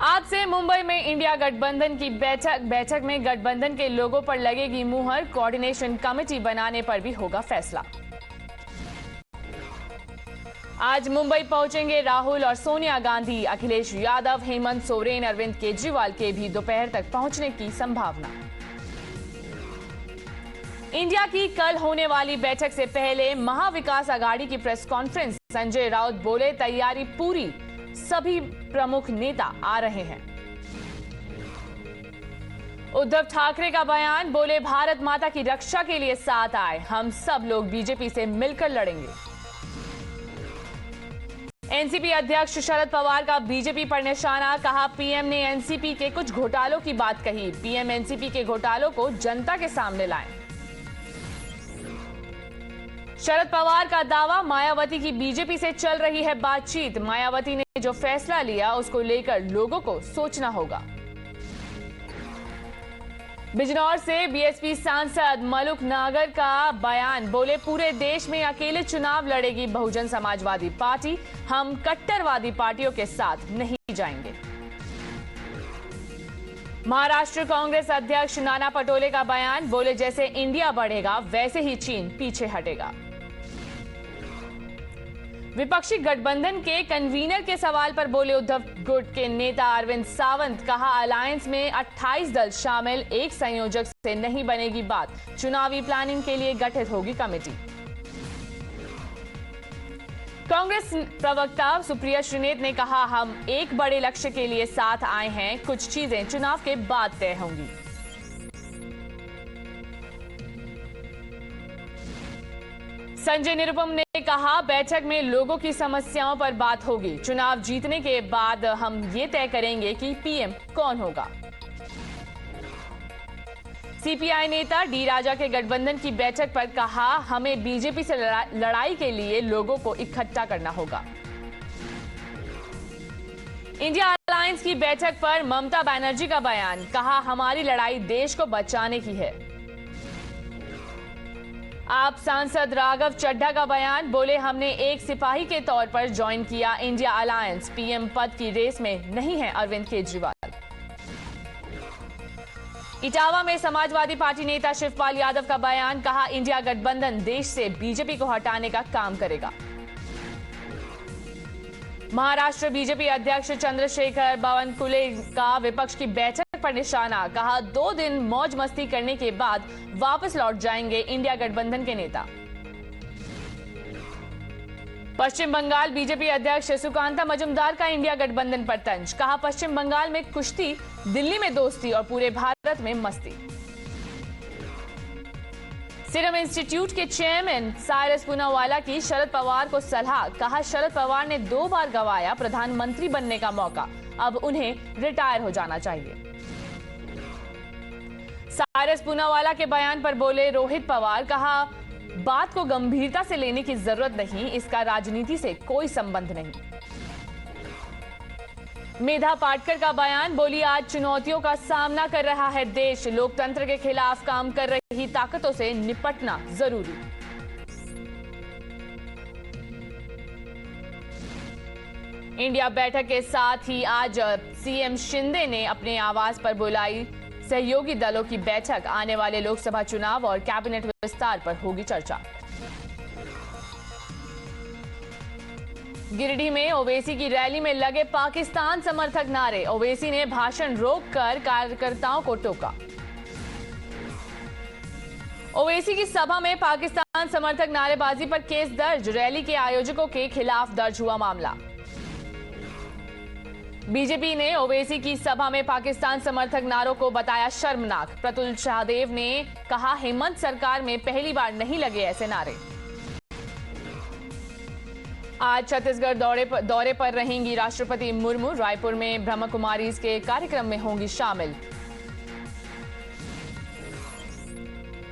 आज से मुंबई में इंडिया गठबंधन की बैठक में गठबंधन के लोगों पर लगेगी मुहर। कोऑर्डिनेशन कमेटी बनाने पर भी होगा फैसला। आज मुंबई पहुंचेंगे राहुल और सोनिया गांधी। अखिलेश यादव, हेमंत सोरेन, अरविंद केजरीवाल के भी दोपहर तक पहुंचने की संभावना। इंडिया की कल होने वाली बैठक से पहले महाविकास आघाड़ी की प्रेस कॉन्फ्रेंस। संजय राउत बोले, तैयारी पूरी, सभी प्रमुख नेता आ रहे हैं। उद्धव ठाकरे का बयान, बोले भारत माता की रक्षा के लिए साथ आए, हम सब लोग बीजेपी से मिलकर लड़ेंगे। एनसीपी अध्यक्ष शरद पवार का बीजेपी पर निशाना, कहा पीएम ने एनसीपी के कुछ घोटालों की बात कही, पीएम एनसीपी के घोटालों को जनता के सामने लाएं। शरद पवार का दावा, मायावती की बीजेपी से चल रही है बातचीत, मायावती ने जो फैसला लिया उसको लेकर लोगों को सोचना होगा। बिजनौर से बीएसपी सांसद मलुक नागर का बयान, बोले पूरे देश में अकेले चुनाव लड़ेगी बहुजन समाजवादी पार्टी, हम कट्टरवादी पार्टियों के साथ नहीं जाएंगे। महाराष्ट्र कांग्रेस अध्यक्ष नाना पटोले का बयान, बोले जैसे इंडिया बढ़ेगा वैसे ही चीन पीछे हटेगा। विपक्षी गठबंधन के कन्वीनर के सवाल पर बोले उद्धव गुट के नेता अरविंद सावंत, कहा अलायंस में 28 दल शामिल, एक संयोजक से नहीं बनेगी बात, चुनावी प्लानिंग के लिए गठित होगी कमेटी। कांग्रेस प्रवक्ता सुप्रिया श्रीनेत ने कहा, हम एक बड़े लक्ष्य के लिए साथ आए हैं, कुछ चीजें चुनाव के बाद तय होंगी। संजय निरुपम ने कहा, बैठक में लोगों की समस्याओं पर बात होगी, चुनाव जीतने के बाद हम ये तय करेंगे कि पीएम कौन होगा। सीपीआई नेता डी राजा के गठबंधन की बैठक पर कहा, हमें बीजेपी से लड़ाई के लिए लोगों को इकट्ठा करना होगा। इंडिया अलायंस की बैठक पर ममता बनर्जी का बयान, कहा हमारी लड़ाई देश को बचाने की है। आप सांसद राघव चड्ढा का बयान, बोले हमने एक सिपाही के तौर पर ज्वाइन किया इंडिया अलायंस, पीएम पद की रेस में नहीं है अरविंद केजरीवाल। इटावा में समाजवादी पार्टी नेता शिवपाल यादव का बयान, कहा इंडिया गठबंधन देश से बीजेपी को हटाने का काम करेगा। महाराष्ट्र बीजेपी अध्यक्ष चंद्रशेखर बावनकुले का विपक्ष की बैठक पर निशाना, कहा 2 दिन मौज मस्ती करने के बाद वापस लौट जाएंगे इंडिया गठबंधन के नेता। पश्चिम बंगाल बीजेपी अध्यक्ष सुकांता मजुमदार का इंडिया गठबंधन पर तंज, कहा पश्चिम बंगाल में कुश्ती, दिल्ली में दोस्ती और पूरे भारत में मस्ती। सीरम इंस्टीट्यूट के चेयरमैन साइरस पूनावाला की शरद पवार को सलाह, कहा शरद पवार ने 2 बार गंवाया प्रधानमंत्री बनने का मौका, अब उन्हें रिटायर हो जाना चाहिए। साइरस पूनावाला के बयान पर बोले रोहित पवार, कहा बात को गंभीरता से लेने की जरूरत नहीं, इसका राजनीति से कोई संबंध नहीं। मेधा पाटकर का बयान, बोली आज चुनौतियों का सामना कर रहा है देश, लोकतंत्र के खिलाफ काम कर रही ताकतों से निपटना जरूरी। इंडिया बैठक के साथ ही आज सीएम शिंदे ने अपने आवास पर बुलाई सहयोगी दलों की बैठक, आने वाले लोकसभा चुनाव और कैबिनेट विस्तार पर होगी चर्चा। गिरिडीह में ओवैसी की रैली में लगे पाकिस्तान समर्थक नारे, ओवैसी ने भाषण रोककर कार्यकर्ताओं को टोका। ओवैसी की सभा में पाकिस्तान समर्थक नारेबाजी पर केस दर्ज, रैली के आयोजकों के खिलाफ दर्ज हुआ मामला। बीजेपी ने ओवैसी की सभा में पाकिस्तान समर्थक नारों को बताया शर्मनाक, प्रतुल शाहदेव ने कहा हेमंत सरकार में पहली बार नहीं लगे ऐसे नारे। आज छत्तीसगढ़ दौरे पर रहेंगी राष्ट्रपति मुर्मू, रायपुर में ब्रह्म कुमारीज के कार्यक्रम में होंगी शामिल।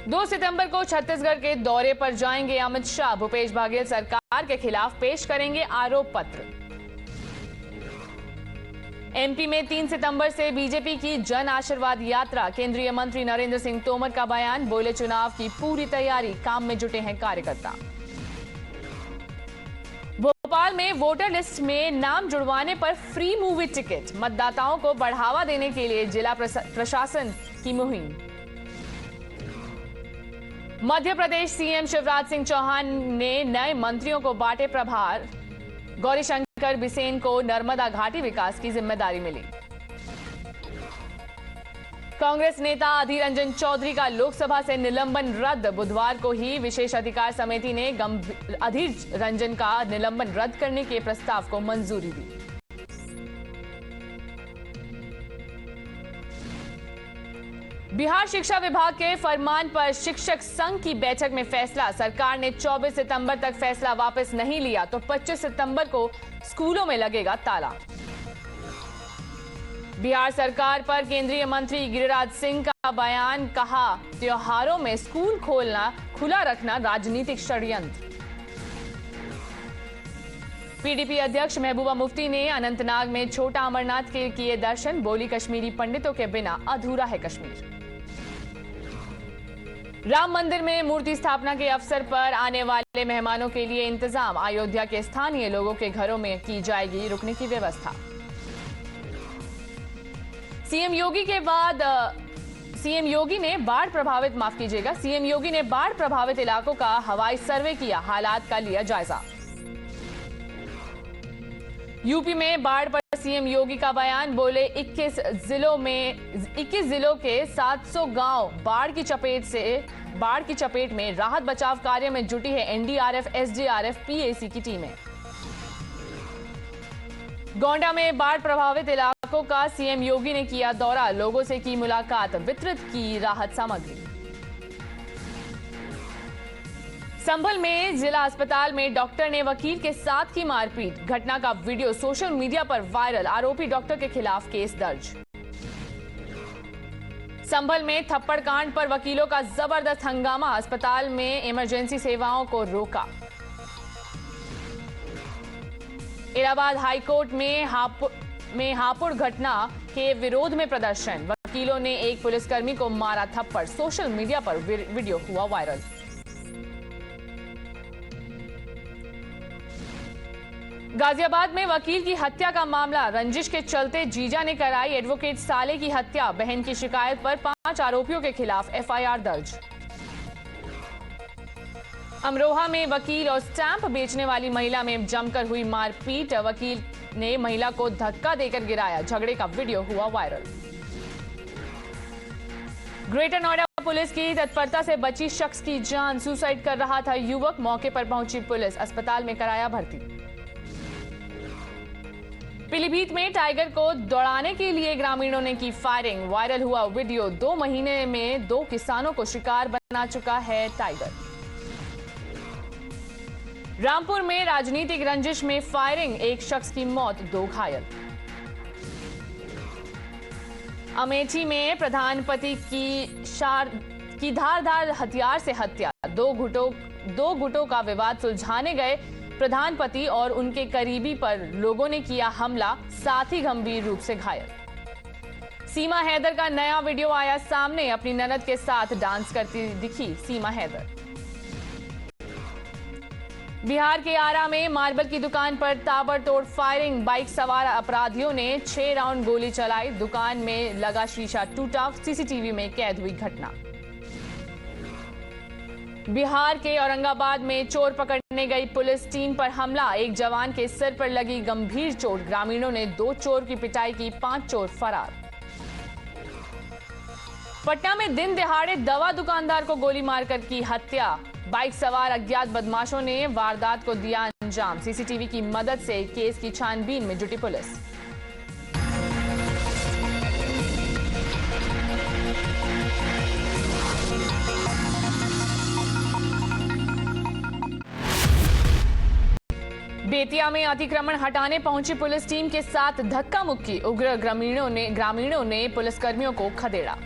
2 सितंबर को छत्तीसगढ़ के दौरे पर जाएंगे अमित शाह, भूपेश बघेल सरकार के खिलाफ पेश करेंगे आरोप पत्र। एमपी में 3 सितंबर से बीजेपी की जन आशीर्वाद यात्रा, केंद्रीय मंत्री नरेंद्र सिंह तोमर का बयान, बोले चुनाव की पूरी तैयारी, काम में जुटे हैं कार्यकर्ता। भोपाल में वोटर लिस्ट में नाम जुड़वाने पर फ्री मूवी टिकट, मतदाताओं को बढ़ावा देने के लिए जिला प्रशासन की मुहिम। मध्य प्रदेश सीएम शिवराज सिंह चौहान ने नए मंत्रियों को बांटे प्रभार, गौरीशंकर बिसेन को नर्मदा घाटी विकास की जिम्मेदारी मिली। कांग्रेस नेता अधीर रंजन चौधरी का लोकसभा से निलंबन रद्द, बुधवार को ही विशेष अधिकार समिति ने अधीर रंजन का निलंबन रद्द करने के प्रस्ताव को मंजूरी दी। बिहार शिक्षा विभाग के फरमान पर शिक्षक संघ की बैठक में फैसला, सरकार ने 24 सितंबर तक फैसला वापस नहीं लिया तो 25 सितंबर को स्कूलों में लगेगा ताला। बिहार सरकार पर केंद्रीय मंत्री गिरिराज सिंह का बयान, कहा त्योहारों में स्कूल खुला रखना राजनीतिक षड्यंत्र। पीडीपी अध्यक्ष महबूबा मुफ्ती ने अनंतनाग में छोटा अमरनाथ के किए दर्शन, बोली कश्मीरी पंडितों के बिना अधूरा है कश्मीर। राम मंदिर में मूर्ति स्थापना के अवसर पर आने वाले मेहमानों के लिए इंतजाम, अयोध्या के स्थानीय लोगों के घरों में की जाएगी रुकने की व्यवस्था। सीएम योगी ने बाढ़ प्रभावित इलाकों का हवाई सर्वे किया, हालात का लिया जायजा। यूपी में बाढ़ पर सीएम योगी का बयान, बोले 21 जिलों के 700 गांव बाढ़ की चपेट में, राहत बचाव कार्य में जुटी है एनडीआरएफ, एसडीआरएफ, पीएसी की टीमें। गोंडा में बाढ़ प्रभावित इलाकों का सीएम योगी ने किया दौरा, लोगों से की मुलाकात, वितरित की राहत सामग्री। संभल में जिला अस्पताल में डॉक्टर ने वकील के साथ की मारपीट, घटना का वीडियो सोशल मीडिया पर वायरल, आरोपी डॉक्टर के खिलाफ केस दर्ज। संभल में थप्पड़ कांड पर वकीलों का जबरदस्त हंगामा, अस्पताल में इमरजेंसी सेवाओं को रोका। इलाहाबाद हाईकोर्ट में हापुड़ घटना के विरोध में प्रदर्शन, वकीलों ने एक पुलिसकर्मी को मारा थप्पड़, सोशल मीडिया पर वीडियो हुआ वायरल। गाजियाबाद में वकील की हत्या का मामला, रंजिश के चलते जीजा ने कराई एडवोकेट साले की हत्या, बहन की शिकायत पर 5 आरोपियों के खिलाफ एफआईआर दर्ज। अमरोहा में वकील और स्टैंप बेचने वाली महिला में जमकर हुई मारपीट, वकील ने महिला को धक्का देकर गिराया, झगड़े का वीडियो हुआ वायरल। ग्रेटर नोएडा पुलिस की तत्परता से बची शख्स की जान, सुसाइड कर रहा था युवक, मौके पर पहुंची पुलिस, अस्पताल में कराया भर्ती। पीलीभीत में टाइगर को दौड़ाने के लिए ग्रामीणों ने की फायरिंग, वायरल हुआ वीडियो, 2 महीने में 2 किसानों को शिकार बना चुका है टाइगर। रामपुर में राजनीतिक रंजिश में फायरिंग, 1 शख्स की मौत, 2 घायल। अमेठी में प्रधानपति की धारदार हथियार से हत्या, 2 गुटों का विवाद सुलझाने गए प्रधानपति और उनके करीबी पर लोगों ने किया हमला, साथी गंभीर रूप से घायल। सीमा हैदर का नया वीडियो आया सामने, अपनी ननद के साथ डांस करती दिखी सीमा हैदर। बिहार के आरा में मार्बल की दुकान पर ताबड़तोड़ फायरिंग, बाइक सवार अपराधियों ने 6 राउंड गोली चलाई, दुकान में लगा शीशा टूटा, सीसीटीवी में कैद हुई घटना। बिहार के औरंगाबाद में चोर पकड़ने गई पुलिस टीम पर हमला, 1 जवान के सिर पर लगी गंभीर चोट, ग्रामीणों ने 2 चोर की पिटाई की, 5 चोर फरार। पटना में दिन दिहाड़े दवा दुकानदार को गोली मारकर की हत्या, बाइक सवार अज्ञात बदमाशों ने वारदात को दिया अंजाम, सीसीटीवी की मदद से केस की छानबीन में जुटी पुलिस। बेतिया में अतिक्रमण हटाने पहुंची पुलिस टीम के साथ धक्का मुक्की, उग्र ग्रामीणों ने पुलिसकर्मियों को खदेड़ा।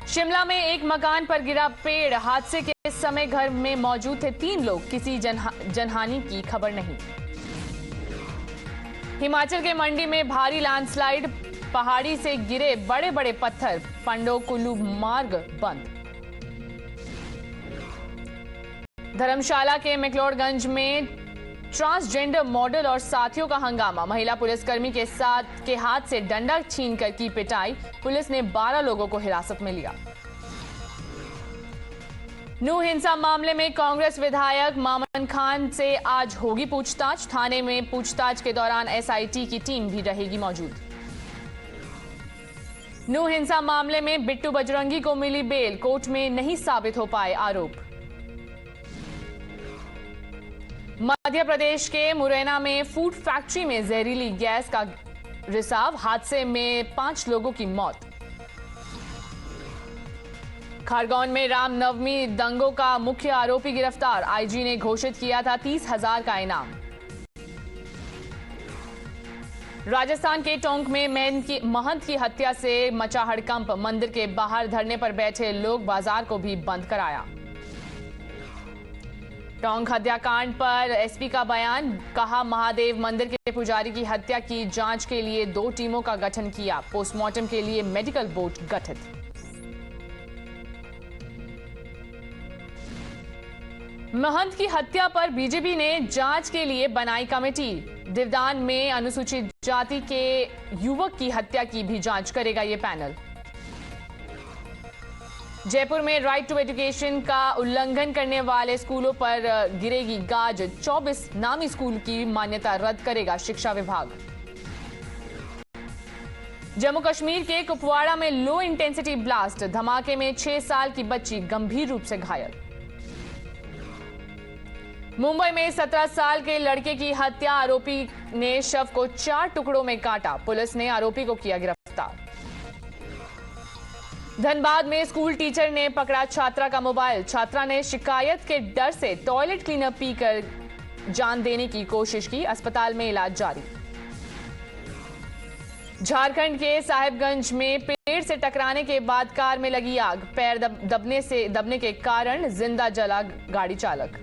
शिमला में एक मकान पर गिरा पेड़, हादसे के समय घर में मौजूद थे 3 लोग, किसी जनहानि की खबर नहीं। हिमाचल के मंडी में भारी लैंडस्लाइड, पहाड़ी से गिरे बड़े बड़े पत्थर, पंडो कुल्लू मार्ग बंद। धर्मशाला के मैक्लोडगंज में ट्रांसजेंडर मॉडल और साथियों का हंगामा। महिला पुलिसकर्मी के हाथ से डंडा छीनकर की पिटाई। पुलिस ने 12 लोगों को हिरासत में लिया। नूह हिंसा मामले में कांग्रेस विधायक मामन खान से आज होगी पूछताछ। थाने में पूछताछ के दौरान एसआईटी की टीम भी रहेगी मौजूद। नूह हिंसा मामले में बिट्टू बजरंगी को मिली बेल। कोर्ट में नहीं साबित हो पाए आरोप। मध्य प्रदेश के मुरैना में फूड फैक्ट्री में जहरीली गैस का रिसाव। हादसे में 5 लोगों की मौत। खरगोन में रामनवमी दंगों का मुख्य आरोपी गिरफ्तार। आईजी ने घोषित किया था 30,000 का इनाम। राजस्थान के टोंक में महंत की हत्या से मचा हड़कंप। मंदिर के बाहर धरने पर बैठे लोग बाजार को भी बंद कराया। टोंक हत्याकांड पर एसपी का बयान। कहा, महादेव मंदिर के पुजारी की हत्या की जांच के लिए 2 टीमों का गठन किया। पोस्टमार्टम के लिए मेडिकल बोर्ड गठित। महंत की हत्या पर बीजेपी ने जांच के लिए बनाई कमेटी। दिवदान में अनुसूचित जाति के युवक की हत्या की भी जांच करेगा ये पैनल। जयपुर में राइट टू एजुकेशन का उल्लंघन करने वाले स्कूलों पर गिरेगी गाज। 24 नामी स्कूल की मान्यता रद्द करेगा शिक्षा विभाग। जम्मू कश्मीर के कुपवाड़ा में लो इंटेंसिटी ब्लास्ट। धमाके में 6 साल की बच्ची गंभीर रूप से घायल। मुंबई में 17 साल के लड़के की हत्या। आरोपी ने शव को 4 टुकड़ों में काटा। पुलिस ने आरोपी को किया गिरफ्तार। धनबाद में स्कूल टीचर ने पकड़ा छात्रा का मोबाइल। छात्रा ने शिकायत के डर से टॉयलेट क्लीनर पीकर जान देने की कोशिश की। अस्पताल में इलाज जारी। झारखंड के साहिबगंज में पेड़ से टकराने के बाद कार में लगी आग। पैर दबने के कारण जिंदा जला गाड़ी चालक।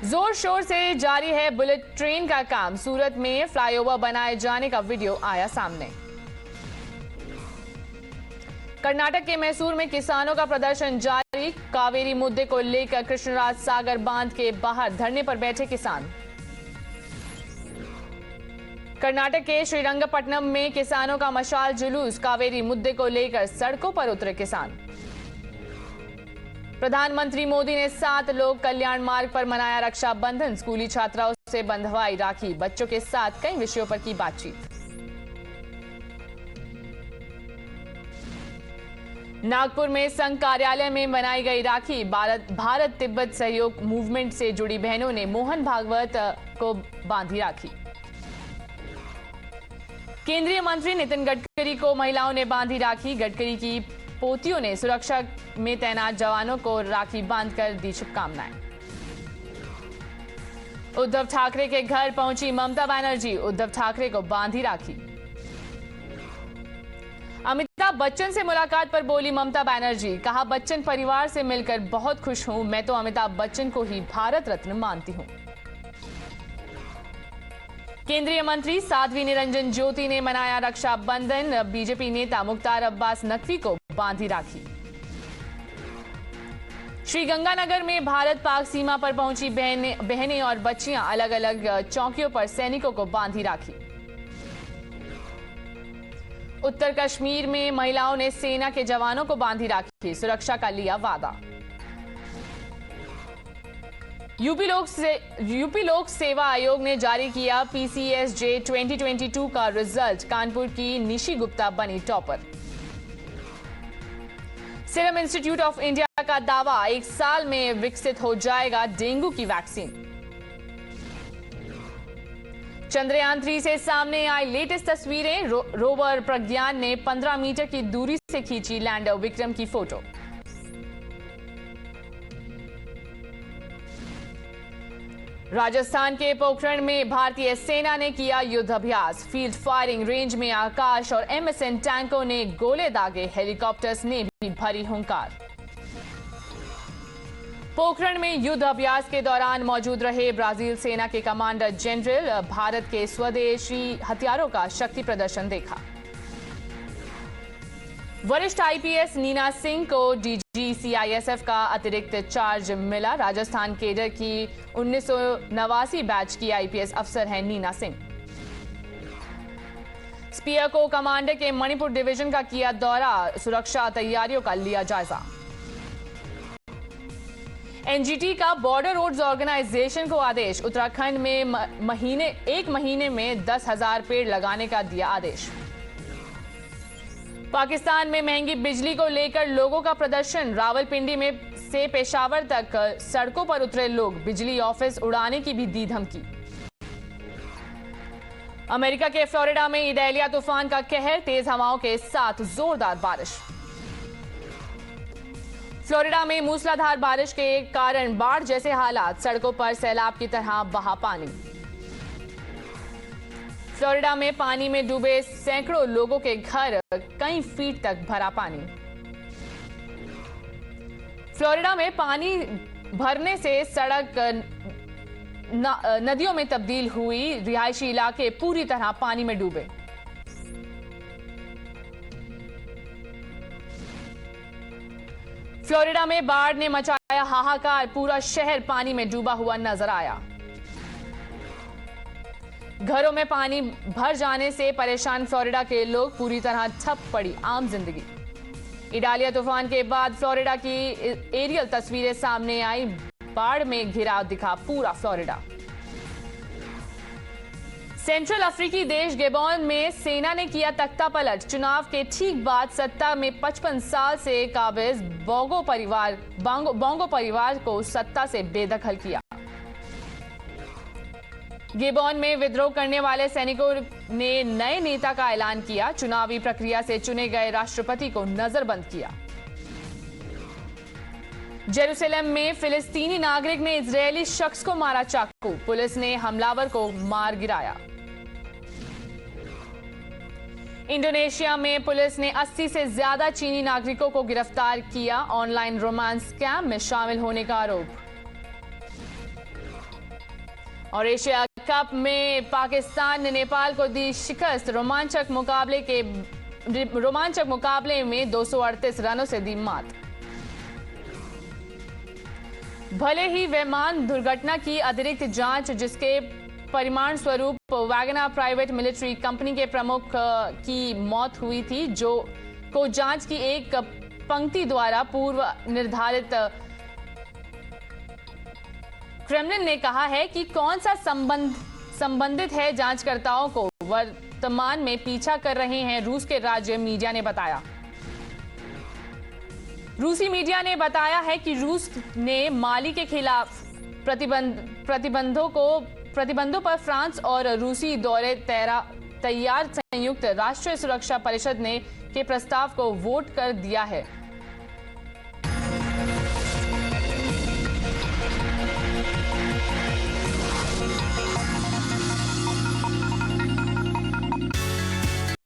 जोर शोर से जारी है बुलेट ट्रेन का काम। सूरत में फ्लाईओवर बनाए जाने का वीडियो आया सामने। कर्नाटक के मैसूर में किसानों का प्रदर्शन जारी। कावेरी मुद्दे को लेकर कृष्णराज सागर बांध के बाहर धरने पर बैठे किसान। कर्नाटक के श्रीरंगपट्टनम में किसानों का मशाल जुलूस। कावेरी मुद्दे को लेकर सड़कों पर उतरे किसान। प्रधानमंत्री मोदी ने 7 लोक कल्याण मार्ग पर मनाया रक्षाबंधन। स्कूली छात्राओं से बंधवाई राखी। बच्चों के साथ कई विषयों पर की बातचीत। नागपुर में संघ कार्यालय में बनाई गई राखी। भारत तिब्बत सहयोग मूवमेंट से जुड़ी बहनों ने मोहन भागवत को बांधी राखी। केंद्रीय मंत्री नितिन गडकरी को महिलाओं ने बांधी राखी। गडकरी की पोतियों ने सुरक्षा में तैनात जवानों को राखी बांधकर दी शुभकामनाएं। उद्धव ठाकरे के घर पहुंची ममता बनर्जी। उद्धव ठाकरे को बांधी राखी। अमिताभ बच्चन से मुलाकात पर बोली ममता बनर्जी। कहा, बच्चन परिवार से मिलकर बहुत खुश हूं। मैं तो अमिताभ बच्चन को ही भारत रत्न मानती हूं। केंद्रीय मंत्री साध्वी निरंजन ज्योति ने मनाया रक्षाबंधन। बीजेपी नेता मुख्तार अब्बास नकवी को बांधी राखी। श्रीगंगानगर में भारत पाक सीमा पर पहुंची बहनें और बच्चियां। अलग अलग चौकियों पर सैनिकों को बांधी राखी। उत्तर कश्मीर में महिलाओं ने सेना के जवानों को बांधी राखी। सुरक्षा का लिया वादा। यूपी लोक सेवा आयोग ने जारी किया PCSJ 2022 का रिजल्ट। कानपुर की निशी गुप्ता बनी topper. Serum institute of India का दावा, 1 साल में विकसित हो जाएगा डेंगू की वैक्सीन। चंद्रयान 3 से सामने आई लेटेस्ट तस्वीरें। रोवर प्रज्ञान ने 15 मीटर की दूरी से खींची लैंडर विक्रम की फोटो। राजस्थान के पोखरण में भारतीय सेना ने किया युद्ध अभ्यास। फील्ड फायरिंग रेंज में आकाश और MSN टैंकों ने गोले दागे। हेलीकॉप्टर्स ने भी भरी हुंकार। पोखरण में युद्ध अभ्यास के दौरान मौजूद रहे ब्राजील सेना के कमांडर जनरल। भारत के स्वदेशी हथियारों का शक्ति प्रदर्शन देखा। वरिष्ठ आईपीएस नीना सिंह को डीजी सीआईएसएफ का अतिरिक्त चार्ज मिला। राजस्थान केडर की 1989 बैच की आईपीएस अफसर हैं नीना सिंह। स्पीयर को कमांडर के मणिपुर डिवीजन का किया दौरा, सुरक्षा तैयारियों का लिया जायजा। एनजीटी का बॉर्डर रोड्स ऑर्गेनाइजेशन को आदेश, उत्तराखंड में एक महीने में 10,000 पेड़ लगाने का दिया आदेश। पाकिस्तान में महंगी बिजली को लेकर लोगों का प्रदर्शन, रावलपिंडी में से पेशावर तक सड़कों पर उतरे लोग, बिजली ऑफिस उड़ाने की भी दी धमकी। अमेरिका के फ्लोरिडा में इडेलिया तूफान का कहर, तेज हवाओं के साथ जोरदार बारिश। फ्लोरिडा में मूसलाधार बारिश के कारण बाढ़ जैसे हालात, सड़कों पर सैलाब की तरह बहा पानी। फ्लोरिडा में पानी में डूबे सैकड़ों लोगों के घर, कई फीट तक भरा पानी। फ्लोरिडा में पानी भरने से सड़क नदियों में तब्दील हुई, रिहायशी इलाके पूरी तरह पानी में डूबे। फ्लोरिडा में बाढ़ ने मचाया हाहाकार, पूरा शहर पानी में डूबा हुआ नजर आया। घरों में पानी भर जाने से परेशान फ्लोरिडा के लोग, पूरी तरह ठप पड़ी आम जिंदगी। इडालिया तूफान के बाद फ्लोरिडा की एरियल तस्वीरें सामने आई, बाढ़ में घिरा दिखा पूरा फ्लोरिडा। सेंट्रल अफ्रीकी देश गेबोन में सेना ने किया तख्ता पलट, चुनाव के ठीक बाद सत्ता में 55 साल से काबिज बोंगो परिवार को सत्ता से बेदखल किया। गेबोन में विद्रोह करने वाले सैनिकों ने नए नेता का ऐलान किया, चुनावी प्रक्रिया से चुने गए राष्ट्रपति को नजरबंद किया। जेरूसलम में फिलिस्तीनी नागरिक ने इजरायली शख्स को मारा चाकू, पुलिस ने हमलावर को मार गिराया। इंडोनेशिया में पुलिस ने 80 से ज्यादा चीनी नागरिकों को गिरफ्तार किया, ऑनलाइन रोमांस स्कैम में शामिल होने का आरोप। और एशिया कप में पाकिस्तान ने नेपाल को दी शिकस्त, रोमांचक मुकाबले में 238 रनों से दी मात। भले ही विमान दुर्घटना की अतिरिक्त जांच, जिसके परिणाम स्वरूप वैगनर प्राइवेट मिलिट्री कंपनी के प्रमुख की मौत हुई थी, को जांच की एक पंक्ति द्वारा पूर्व निर्धारित, क्रेमलिन ने कहा है कि कौन सा संबंधित है जांचकर्ताओं को वर्तमान में पीछा कर रहे हैं, रूस के राज्य मीडिया ने बताया। रूसी मीडिया ने बताया है कि रूस ने माली के खिलाफ प्रतिबंधों पर फ्रांस और रूसी दौरे तैयार संयुक्त राष्ट्रीय सुरक्षा परिषद के प्रस्ताव को वोट कर दिया है।